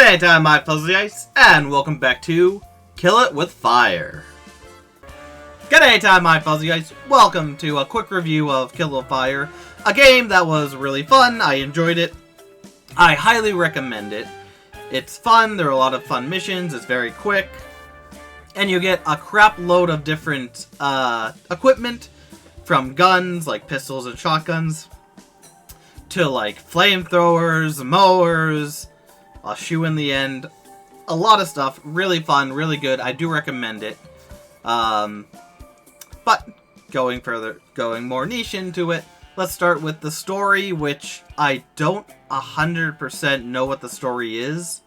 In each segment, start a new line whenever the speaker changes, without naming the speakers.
G'day, I'm Mike Fuzzy Ice, and welcome back to Kill It With Fire. G'day, I'm Mike Fuzzy Ice. Welcome to a quick review of Kill It With Fire, a game that was really fun. I enjoyed it. I highly recommend it. It's fun, there are a lot of fun missions, it's very quick, and you get a crap load of different equipment, from guns, like pistols and shotguns, to like flamethrowers, mowers, a shoe in the end. A lot of stuff. Really fun, really good. I do recommend it. But going more niche into it, let's start with the story, which I don't 100% know what the story is.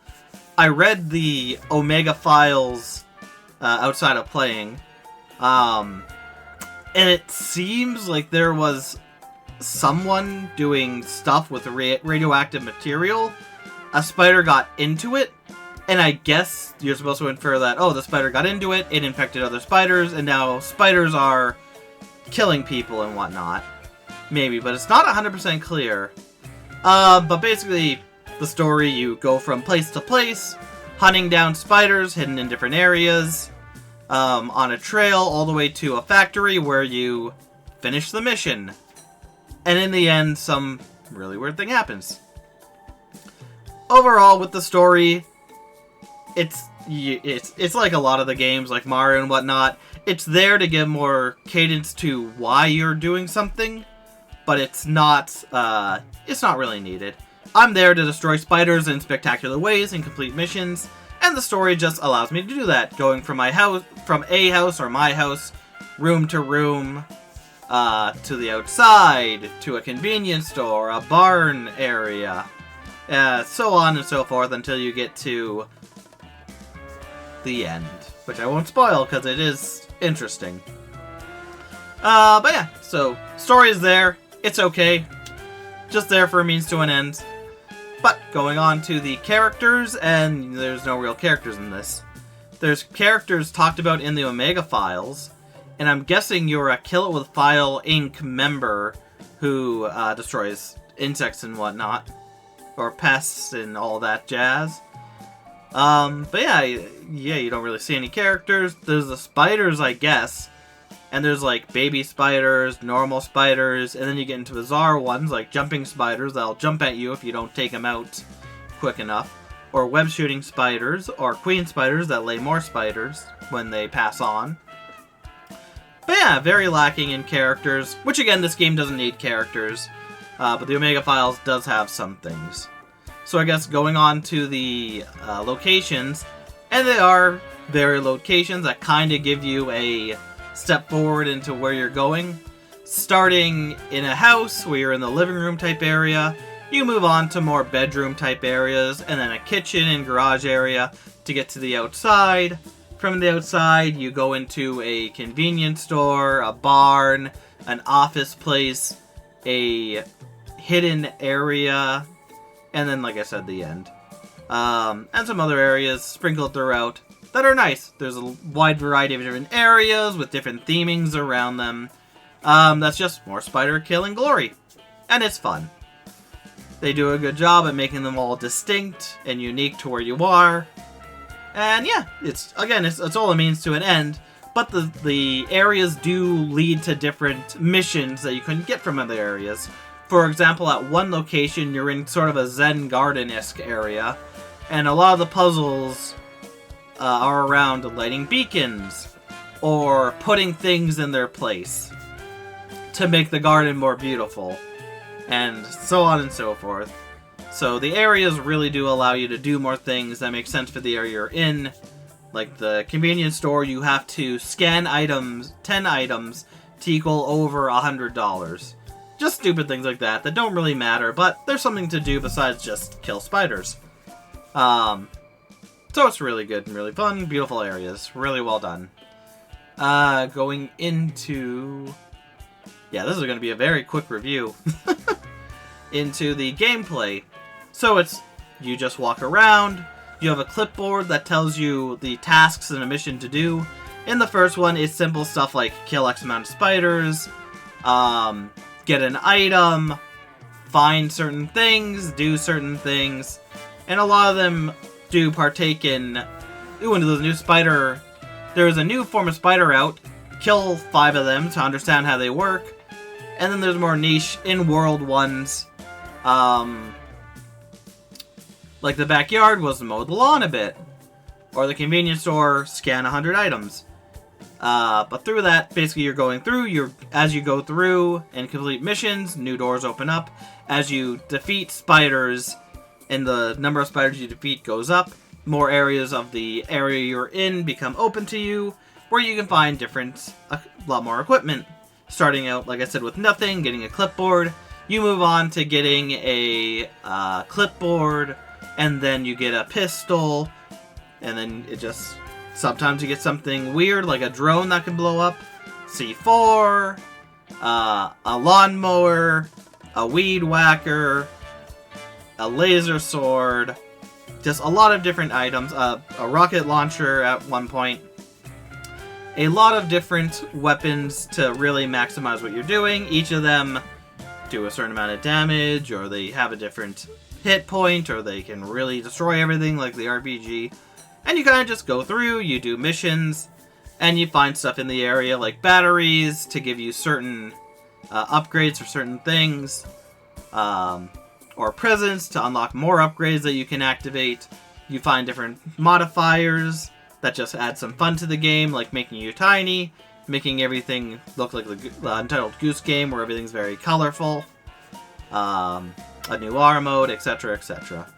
I read the Omega files outside of playing, and it seems like there was someone doing stuff with radioactive material. A spider got into it, and I guess you're supposed to infer that, oh, the spider got into it, it infected other spiders, and now spiders are killing people and whatnot. Maybe, but it's not 100% clear. But basically, the story, you go from place to place, hunting down spiders hidden in different areas, on a trail all the way to a factory where you finish the mission. And in the end, some really weird thing happens. Overall, with the story, it's like a lot of the games, like Mario and whatnot. It's there to give more cadence to why you're doing something, but it's not really needed. I'm there to destroy spiders in spectacular ways and complete missions, and the story just allows me to do that, going from my house, room to room, to the outside, to a convenience store, a barn area, so on and so forth until you get to the end, which I won't spoil because it is interesting. But yeah, so story is there. It's okay. Just there for a means to an end. But going on to the characters, and there's no real characters in this. There's characters talked about in the Omega files, and I'm guessing you're a Kill It With Fire Inc. member who destroys insects and whatnot, or pests and all that jazz. But yeah, you don't really see any characters. There's the spiders, I guess, and there's like baby spiders, normal spiders, and then you get into bizarre ones like jumping spiders that'll jump at you if you don't take them out quick enough, or web shooting spiders, or queen spiders that lay more spiders when they pass on. But yeah, very lacking in characters, which again, this game doesn't need characters, but the Omega Files does have some things. So I guess going on to the locations, and they are various locations that kind of give you a step forward into where you're going. Starting in a house where you're in the living room type area, you move on to more bedroom type areas, and then a kitchen and garage area to get to the outside. From the outside, you go into a convenience store, a barn, an office place, a hidden area, and then, like I said, the end. And some other areas sprinkled throughout that are nice. There's a wide variety of different areas with different themings around them. That's just more spider killing glory. And it's fun. They do a good job at making them all distinct and unique to where you are. And yeah, it's all a means to an end. But the areas do lead to different missions that you couldn't get from other areas. For example, at one location, you're in sort of a Zen garden-esque area, and a lot of the puzzles are around lighting beacons, or putting things in their place to make the garden more beautiful, and so on and so forth. So the areas really do allow you to do more things that make sense for the area you're in. Like the convenience store, you have to scan 10 items to equal over $100. Just stupid things like that don't really matter, but there's something to do besides just kill spiders. So it's really good and really fun, beautiful areas, really well done. Going into... yeah, this is going to be a very quick review. Into the gameplay. So you just walk around, you have a clipboard that tells you the tasks and a mission to do. In the first one, it's simple stuff like kill X amount of spiders, get an item, find certain things, do certain things, and a lot of them do partake in... Ooh, and there's a new spider... There's a new form of spider out. Kill 5 of them to understand how they work. And then there's more niche in-world ones. Like the backyard was mow the lawn a bit. Or the convenience store, scan 100 items. But through that, basically you're going through, as you go through and complete missions, new doors open up. As you defeat spiders, and the number of spiders you defeat goes up, more areas of the area you're in become open to you, where you can find a lot more equipment. Starting out, like I said, with nothing, getting a clipboard. You move on to getting a clipboard, and then you get a pistol, and then it just... Sometimes you get something weird, like a drone that can blow up, C4, a lawnmower, a weed whacker, a laser sword, just a lot of different items, a rocket launcher at one point. A lot of different weapons to really maximize what you're doing. Each of them do a certain amount of damage, or they have a different hit point, or they can really destroy everything like the RPG. And you kind of just go through, you do missions, and you find stuff in the area like batteries to give you certain upgrades for certain things, or presents to unlock more upgrades that you can activate. You find different modifiers that just add some fun to the game, like making you tiny, making everything look like the Untitled Goose Game, where everything's very colorful, a new R mode, etc., etc.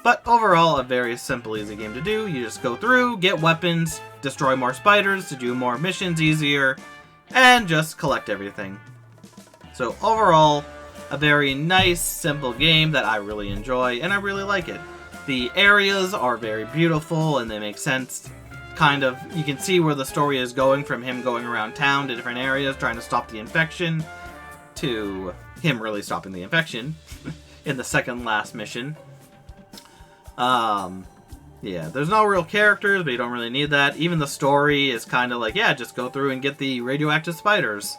But overall, a very simple, easy game to do. You just go through, get weapons, destroy more spiders to do more missions easier, and just collect everything. So overall, a very nice, simple game that I really enjoy, and I really like it. The areas are very beautiful, and they make sense. Kind of, you can see where the story is going, from him going around town to different areas trying to stop the infection, to him really stopping the infection in the second last mission. Yeah, there's no real characters, but you don't really need that. Even the story is kind of like, yeah, just go through and get the radioactive spiders.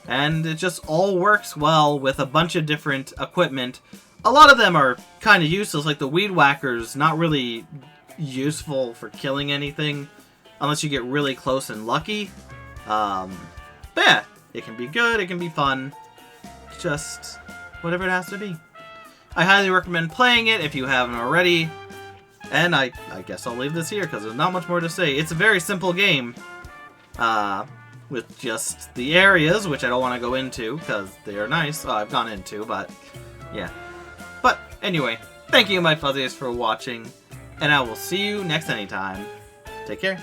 And it just all works well with a bunch of different equipment. A lot of them are kind of useless, like the weed whackers, not really useful for killing anything, unless you get really close and lucky. But yeah, it can be good, it can be fun. Just whatever it has to be. I highly recommend playing it if you haven't already. And I guess I'll leave this here because there's not much more to say. It's a very simple game. With just the areas, which I don't want to go into because they are nice. I've gone into, but yeah. But anyway, thank you, my fuzzies, for watching. And I will see you next anytime. Take care.